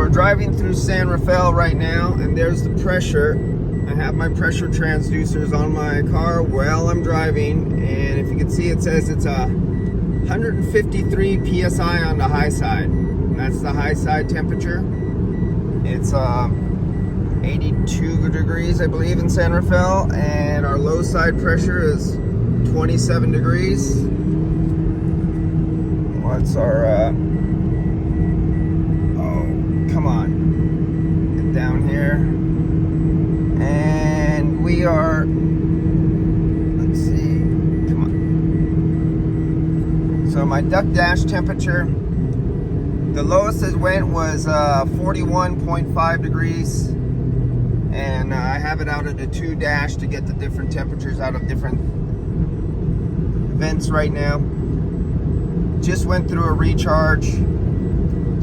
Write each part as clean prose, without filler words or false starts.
we're driving through San Rafael right now, and there's the pressure. I have my pressure transducers on my car while I'm driving, and if you can see, it says it's a 153 psi on the high side. That's the high side temperature. It's 82 degrees, I believe, in San Rafael, and our low side pressure is 27 degrees. What's our oh, come on, get down here, and we are, let's see, come on. So my duck dash temperature, the lowest it went was 41.5 degrees, and I have it out of the 2 dash to get the different temperatures out of different vents right now. Just went through a recharge,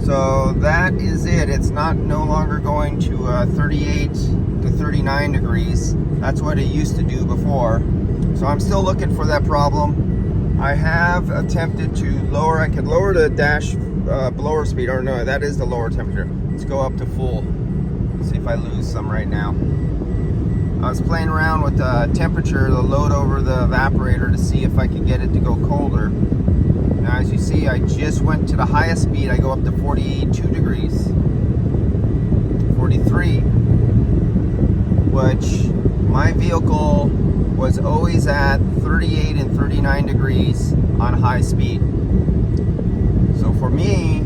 so that is it. It's no longer going to 38 to 39 degrees. That's what it used to do before. So I'm still looking for that problem. I have attempted to lower. I could lower the dash blower speed, or no, that is the lower temperature. Let's go up to full. Let's see if I lose some right now. I was playing around with the temperature, the load over the evaporator, to see if I could get it to go colder. Now, as you see, I just went to the highest speed. I go up to 42 degrees, 43, which my vehicle was always at 38 and 39 degrees on high speed. So for me,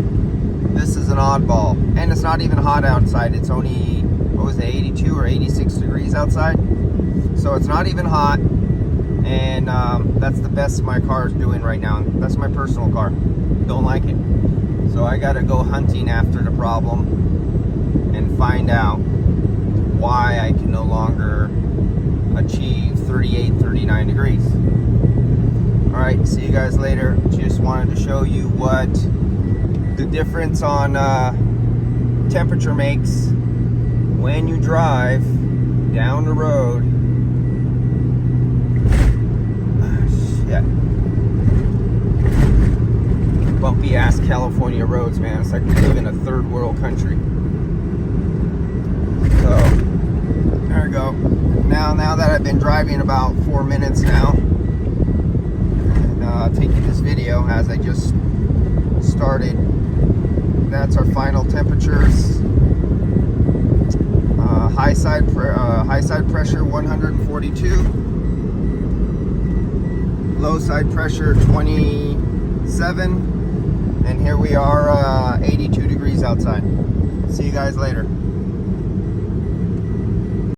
this is an oddball, and it's not even hot outside. It's only, what was it, 82 or 86 degrees outside. So it's not even hot, and that's the best my car is doing right now. That's my personal car. Don't like it. So I gotta go hunting after the problem and find out why I can no longer achieve 38, 39 degrees. All right, see you guys later. Just wanted to show you what the difference on temperature makes when you drive down the road. Shit. Bumpy ass California roads, man. It's like we live in a third world country. So there we go. Now that I've been driving about 4 minutes now, and taking this video as I just started, that's our final temperatures. High side pressure 142, low side pressure 27, and here we are 82 degrees outside. See you guys later.